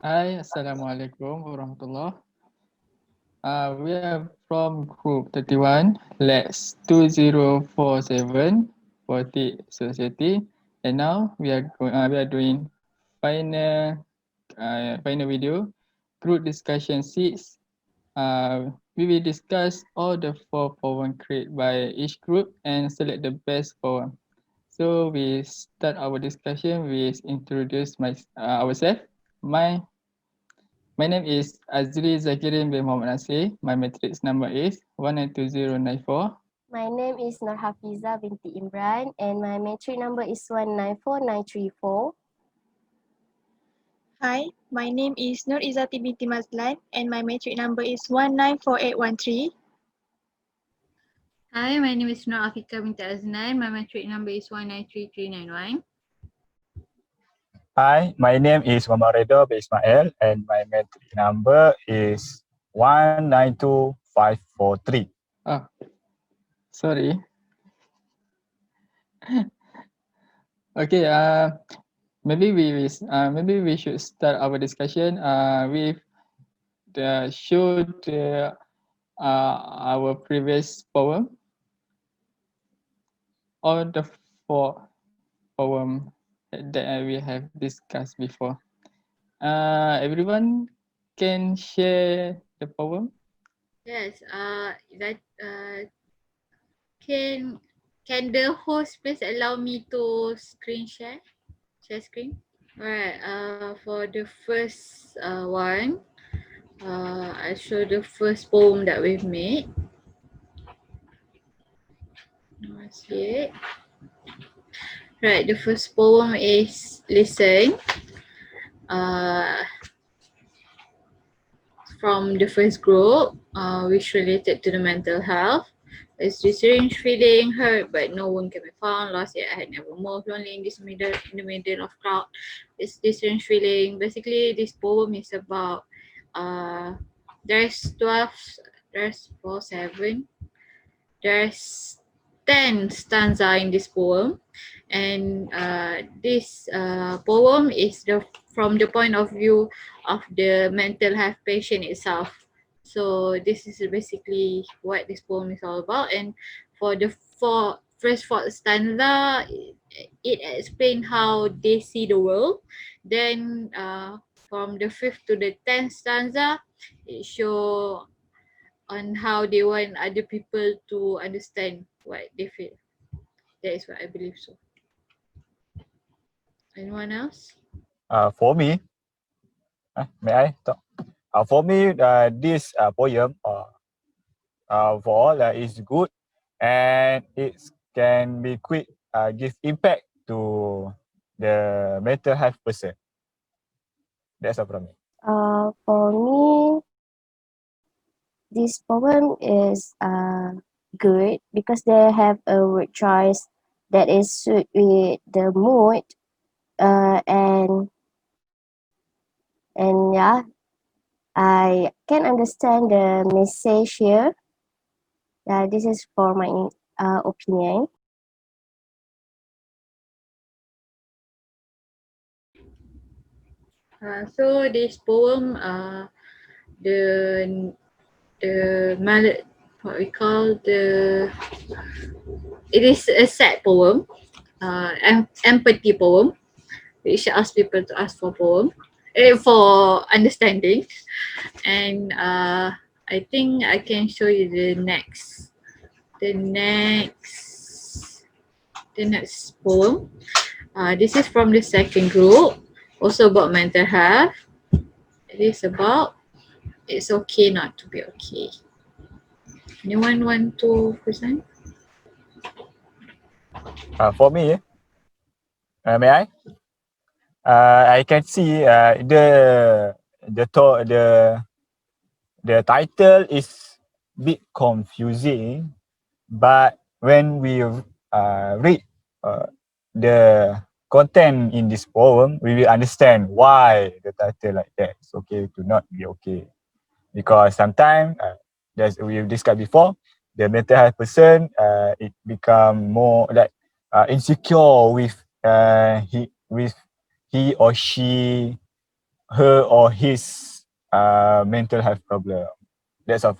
Hi, Assalamualaikum warahmatullah. We are from Group 31, LAX2047, Poetic Society, and now we are doing final final video, group discussion 6. We will discuss all the 4 poems created by each group and select the best poem. So we start our discussion with introduce ourselves. My My name is Azri Zakirin bin Muhammad Nasir. My matrix number is 192094. My name is Nurhafiza binti Imran and my matric number is 194934. Hi, my name is Nur Izzati binti Mazlan and my matric number is 194813. Hi, my name is Nur Afika binti Aznan. My matric number is 193391. Hi, my name is Muhammad Redha bin Ismail and my matric number is 192543. Oh, sorry. Okay. Maybe we should start our discussion with the show our previous poem or the 4 poem that we have discussed before. Everyone can share the poem. Yes, can the host please allow me to share screen? Alright, for the first one, I'll show the first poem that we've made. See it? Right, the first poem is Listen. From the first group, which related to the mental health. It's this strange feeling, hurt but no one can be found, lost yet I had never moved, lonely in the middle of crowd. It's this strange feeling. Basically, this poem is about there's 12, there's 4, 7, there's 10 stanza in this poem, and this poem is from the point of view of the mental health patient itself. So this is basically what this poem is all about. And for the first four stanza, it explains how they see the world. Then from the 5th to the 10th stanza, it show on how they want other people to understand what they feel. That is what I believe so. Anyone else? For me, may I talk? For me, this poem for all is good and it can be quick, give impact to the mental health person. That's all from me. For me, this poem is good because they have a word choice that is suit with the mood and yeah, I can understand the message here. Yeah, this is for my opinion. So this poem, what we call it is a sad poem, empathy poem, which asks people to ask for for understanding, and I think I can show you the next poem. This is from the second group, also about mental health. It is about it's okay not to be okay. Anyone want to present? For me, may I? I can see the title is bit confusing, but when we read the content in this poem, we will understand why the title like that. It's okay to not be okay, because sometimes, as we've discussed before, the mental health person it become more like insecure with he or she her or his mental health problem. That's all.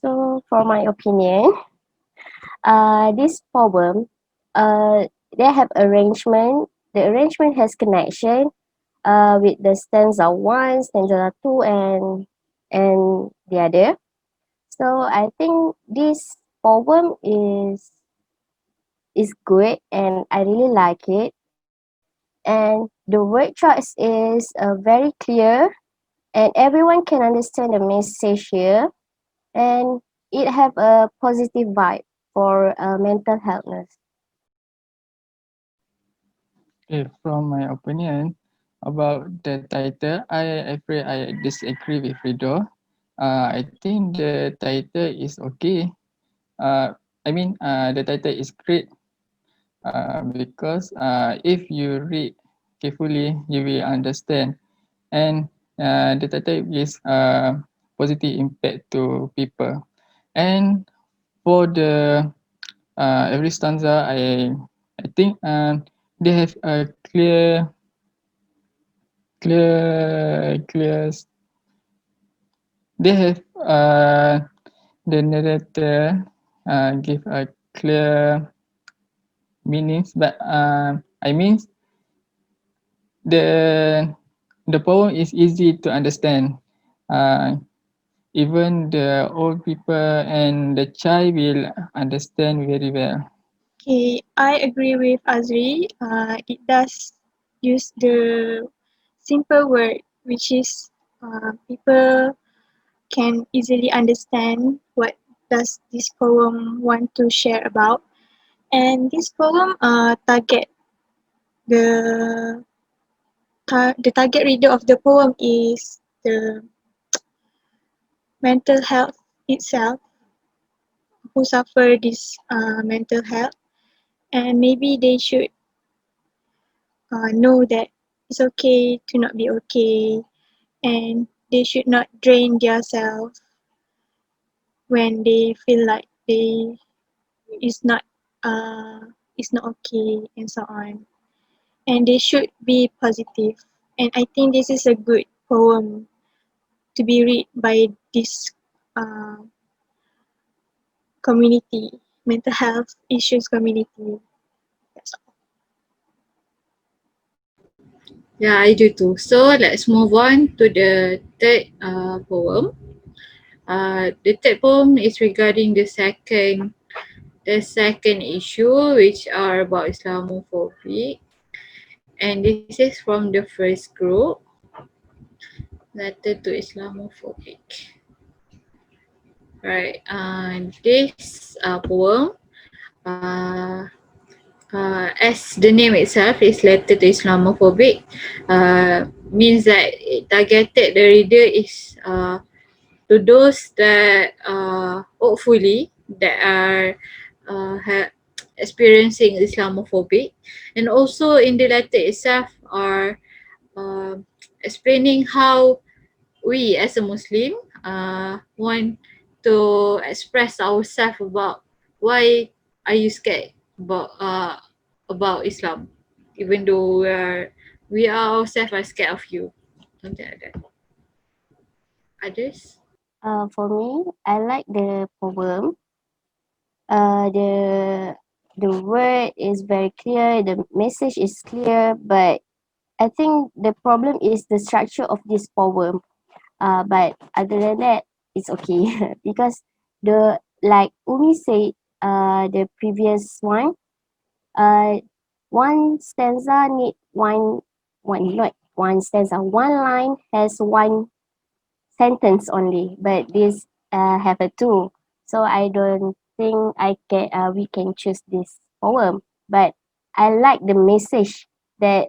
So for my opinion, this poem, they have arrangement. The arrangement has connection with the stanza one, stanza two, and the other. So I think this poem is good and I really like it. And the word choice is very clear and everyone can understand the message here. And it have a positive vibe for mental healthness. Okay, from my opinion about the title, I afraid I disagree with Rido. I think the title is okay. The title is great because if you read carefully, you will understand. And the title is positive impact to people. And for the every stanza, I think they have a clear. They have the narrator give a clear meanings, but I mean the the poem is easy to understand. Uh, Even the old people and the child will understand very well. Okay, I agree with Azri. It does use the simple word, which is people can easily understand what does this poem want to share about. And this poem target the the target reader of the poem is the mental health itself, who suffer this mental health, and maybe they should know that it's okay to not be okay, and they should not drain themselves when they feel like they is not uh is not okay and so on. And they should be positive. And I think this is a good poem to be read by this uh, community, mental health issues community. That's all. Yeah, I do too. So let's move on to the third poem. The third poem is regarding the second issue, which are about Islamophobia. And this is from the first group, Letter to Islamophobic. Right. This poem, uh, as the name itself is Letter to Islamophobic, means that it targeted the reader is to those that hopefully that are experiencing Islamophobic, and also in the letter itself are uh, explaining how we as a Muslim want to express ourselves about why are you scared about Islam, even though we are ourselves are scared of you, something like that. Others? For me, I like the poem. Uh, the the word is very clear. The message is clear, but I think the problem is the structure of this poem. But other than that, it's okay because the like Umi said, the previous one, uh, one stanza need one not one stanza. One line has one sentence only, but this have a two. So I don't think I can we can choose this poem. But I like the message that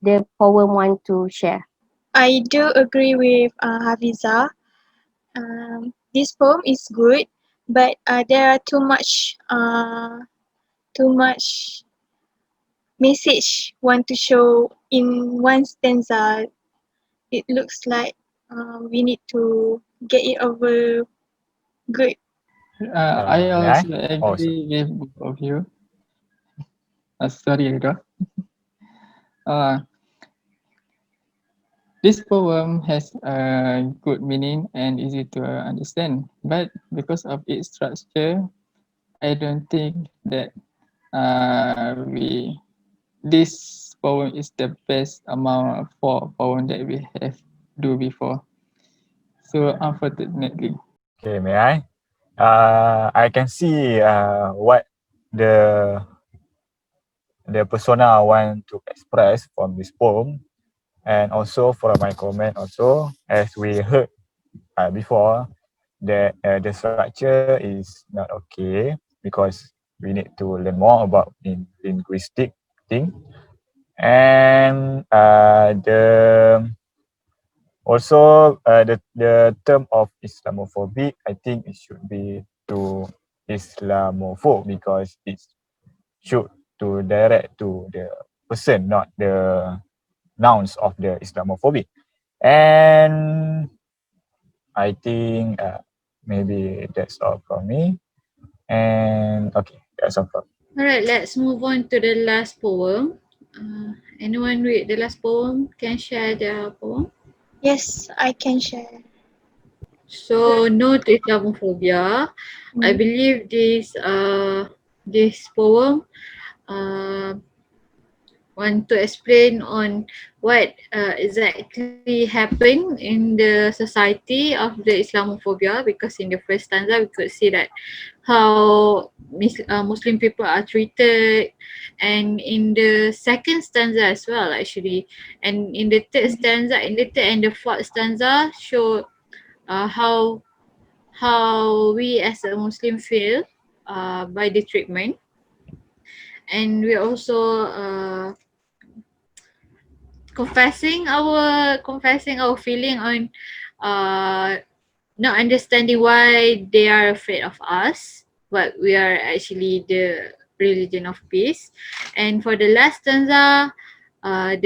the poem want to share. I do agree with Hafiza. This poem is good, but there are too much message want to show in one stanza. It looks like we need to get it over good. I May I? also Oh, sorry. agree with both of you. Sorry, Rido. Uh, this poem has a good meaning and easy to understand, but because of its structure, I don't think that we this poem is the best amount for poem that we have do before. So unfortunately, Okay, may I? I can see what the persona want to express from this poem, and also for my comment also, as we heard before, that the structure is not okay because we need to learn more about linguistic thing, and the also the term of Islamophobic, I think it should be to Islamophobe because it should to direct to the person, not the nouns of the Islamophobic. And I think maybe that's all from me. And okay, that's all from me. Alright, let's move on to the last poem. Anyone read the last poem can share their poem. Yes, I can share. So, no to Islamophobia. I Mm. believe this poem uh, want to explain on what exactly happened in the society of the Islamophobia, because in the first stanza we could see that how Muslim people are treated, and in the second stanza as well actually, and in the third stanza, in the third and the fourth stanza show how we as a Muslim feel by the treatment, and we also confessing our feeling on uh not understanding why they are afraid of us, but we are actually the religion of peace. And for the last stanza, I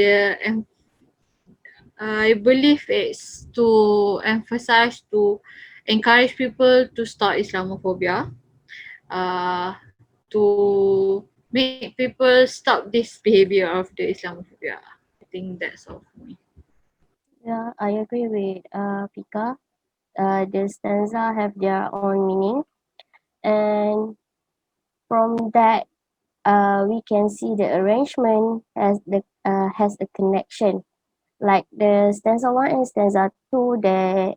believe it's to emphasize to encourage people to stop Islamophobia, uh, to make people stop this behavior of the Islamophobia. I think that's all for me. Yeah, I agree with Pika. The stanza have their own meaning, and from that, we can see the arrangement has a connection. Like the stanza one and stanza two, they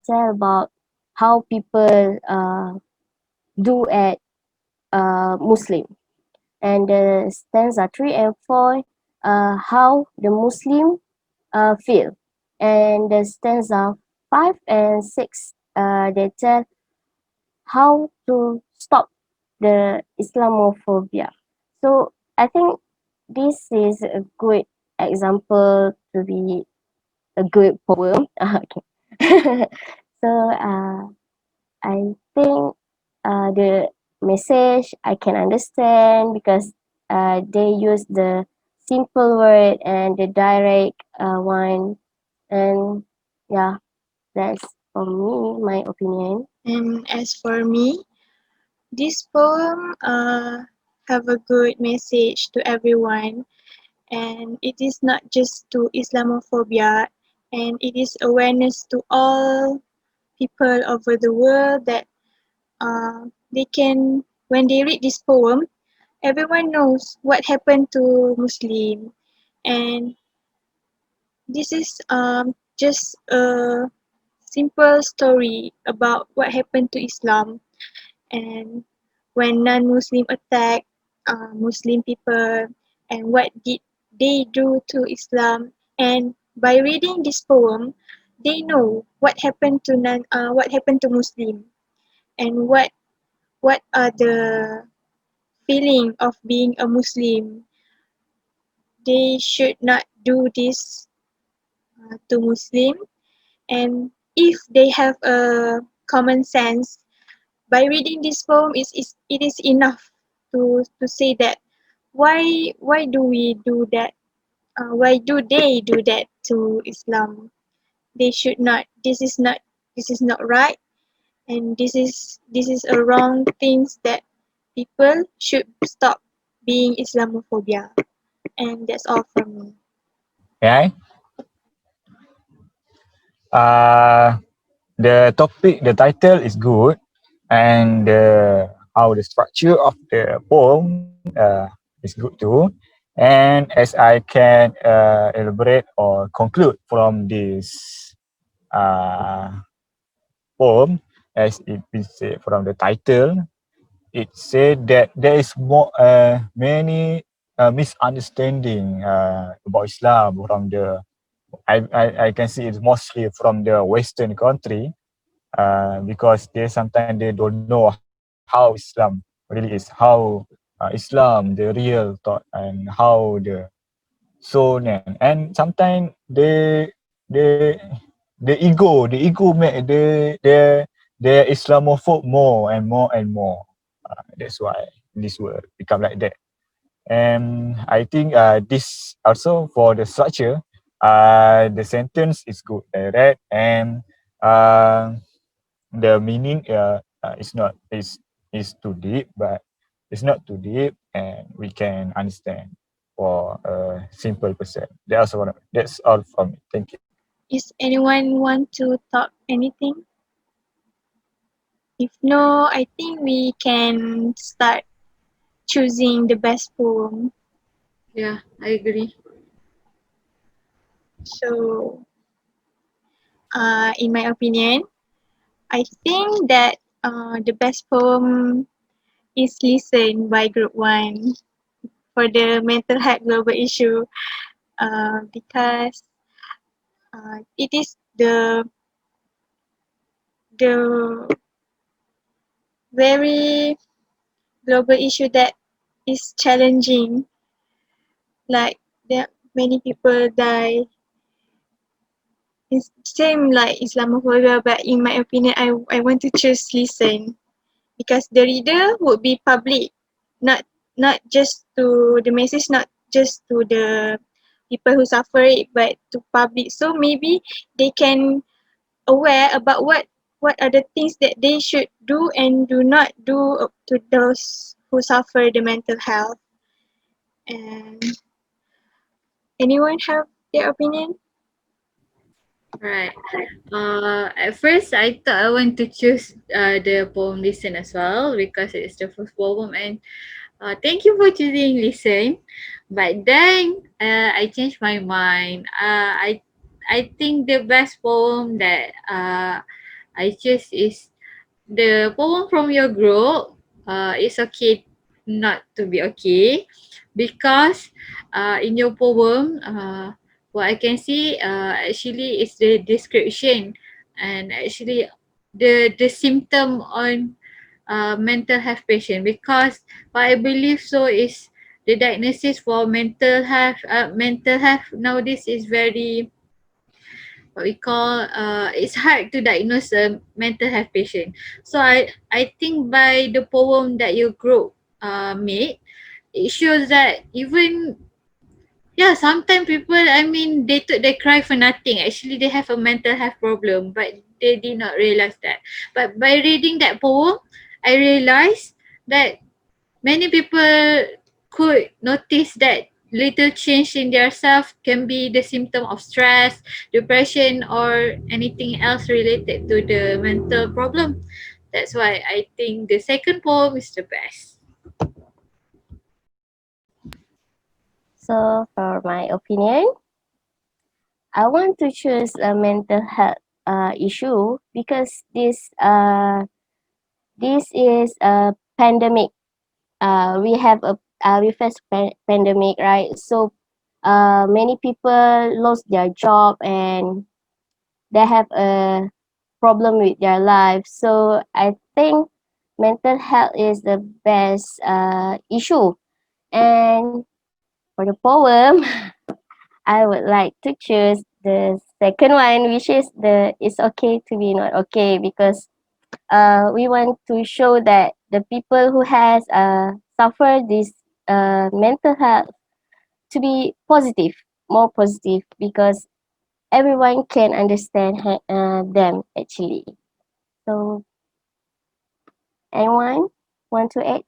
tell about how people do at Muslim, and the stanza three and four, how the Muslim feel, and the stanza five and six, they tell how to stop the Islamophobia. So I think this is a good example to be a good poem. Okay. So I think the message I can understand because they use the simple word and the direct one, and yeah, that's for me my opinion. And as for me, this poem have a good message to everyone, and it is not just to Islamophobia, and it is awareness to all people over the world that they can, when they read this poem, everyone knows what happened to Muslim, and this is just a simple story about what happened to Islam, and when non-Muslim attack Muslim people, and what did they do to Islam. And by reading this poem, they know what happened to Muslim, and what are the feeling of being a Muslim. They should not do this to Muslim, and if they have a common sense, by reading this poem it is enough to say that why do we do that, why do they do that to Islam. They should not, this is not right, and this is a wrong things that people should stop being Islamophobia. And that's all from me. Yeah. The topic, the title is good, and how the structure of the poem is good too. And as I can elaborate or conclude from this uh, poem, as it is said from the title, it said that there is more many misunderstanding about Islam from the I can see it's mostly from the Western country because they sometimes they don't know how Islam really is, how Islam, the real thought, and how the and sometimes the ego make the Islamophobe more and more and more. That's why this will become like that. And I think this also for the structure, the sentence is good, right? And uh, the meaning is too deep, but it's not too deep, and we can understand for a simple person. That's all from me. Thank you. Is anyone want to talk anything? If no, I think we can start choosing the best poem. Yeah, I agree. So, in my opinion, I think that the best poem is Listen by Group 1 for the mental health global issue because it is the very global issue that is challenging. Like there many people die. It's same like Islamophobia, but in my opinion, I want to choose Listen because the reader would be public, not not just to the message, not just to the people who suffer it, but to public. So maybe they can aware about what are the things that they should do and do not do to those who suffer the mental health. And anyone have their opinion? Right. At first, I thought I want to choose the poem Listen as well because it's the first poem, and thank you for choosing Listen. But then I changed my mind. I think the best poem that I choose is the poem from your group. It's okay not to be okay because in your poem, what I can see actually is the description and actually the symptom on mental health patient because what I believe so is the diagnosis for mental health nowadays is very what we call it's hard to diagnose a mental health patient. So I think by the poem that your group made, it shows that even yeah, sometimes people I mean they took they cry for nothing. Actually they have a mental health problem but they did not realize that. But by reading that poem, I realized that many people could notice that little change in their self can be the symptom of stress, depression, or anything else related to the mental problem. That's why I think the second poem is the best. So for my opinion, I want to choose a mental health issue because this is a pandemic. We have a we face pandemic, right? So many people lost their job and they have a problem with their life. So I think mental health is the best issue. And for the poem, I would like to choose the second one, which is the "It's okay to be not okay," because we want to show that the people who has suffered this mental health to be positive, more positive, because everyone can understand them actually. So, anyone want to add?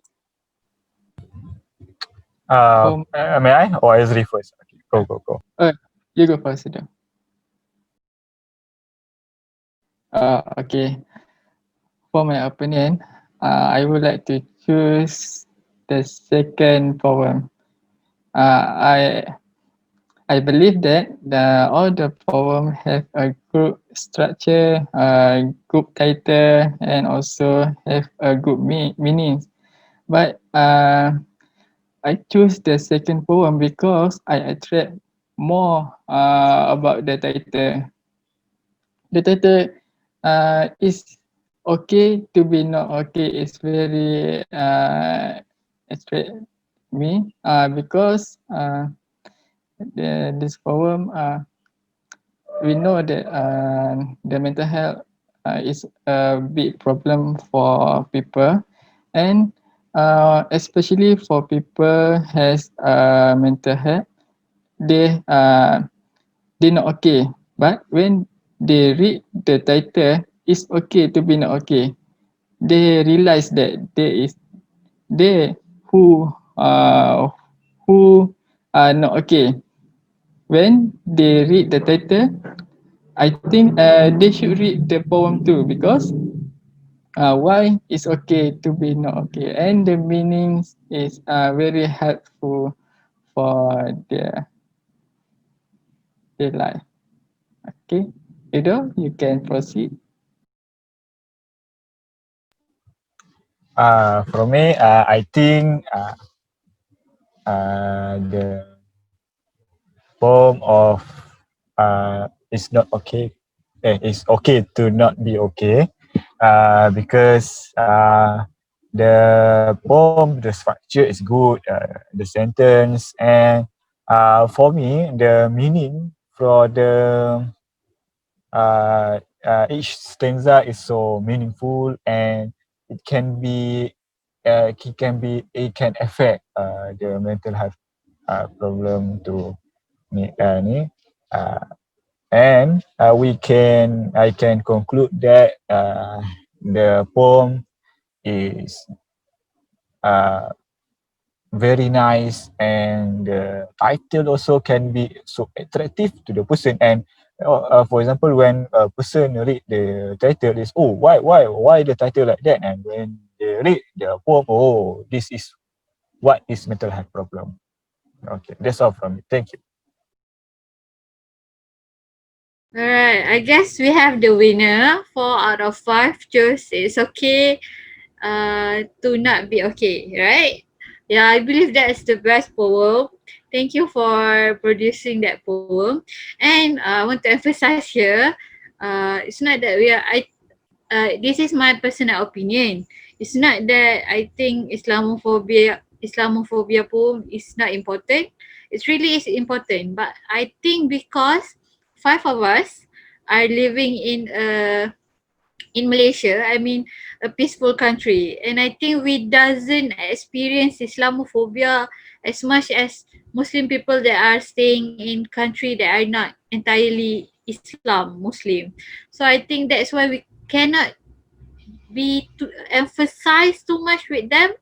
May I or Ezri first? Okay, go. You go first, Sidam. Okay. For my opinion, I would like to choose the second poem. I believe that all the poem have a group structure, group title, and also have a good meaning. But I choose the second poem because I attract more about the title. The title is okay to be not okay is very attract me because this poem we know that the mental health is a big problem for people, and especially for people has mental health, they they not okay. But when they read the title, it's okay to be not okay. They realize that there is they uh, who are not okay. When they read the title, I think they should read the poem too because why it's okay to be not okay, and the meanings is very helpful for their life. Okay, you can proceed. For me, I think the form of it's not okay. It's okay to not be okay. Because the poem, the structure is good. The sentence and for me, the meaning for the each stanza is so meaningful and it can be it can affect the mental health problem to me uh, and I can conclude that the poem is uh, very nice and the title also can be so attractive to the person and for example when a person read the title is why the title like that, and when they read the poem, oh, this is what is mental health problem. Okay, that's all from me. Thank you. Alright, I guess we have the winner. 4 out of 5 chose it's okay to not be okay, right? Yeah, I believe that's the best poem. Thank you for producing that poem. And I want to emphasize here, it's not that this is my personal opinion. It's not that I think Islamophobia poem is not important. It really is important. But I think because 5 of us are living in Malaysia, I mean a peaceful country, and I think we doesn't experience Islamophobia as much as Muslim people that are staying in country that are not entirely Muslim. So I think that's why we cannot be to emphasize too much with them.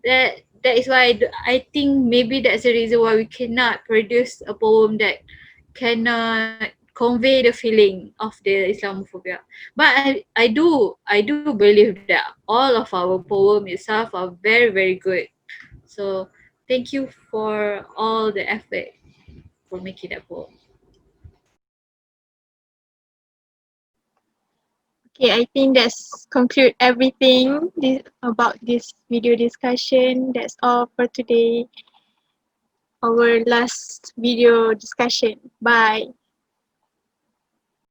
That is why I think maybe that's the reason why we cannot produce a poem that cannot convey the feeling of the Islamophobia. But I do believe that all of our poem itself are very, very good. So thank you for all the effort for making that poem. Okay, I think that's conclude everything about this video discussion. That's all for today. Our last video discussion. Bye.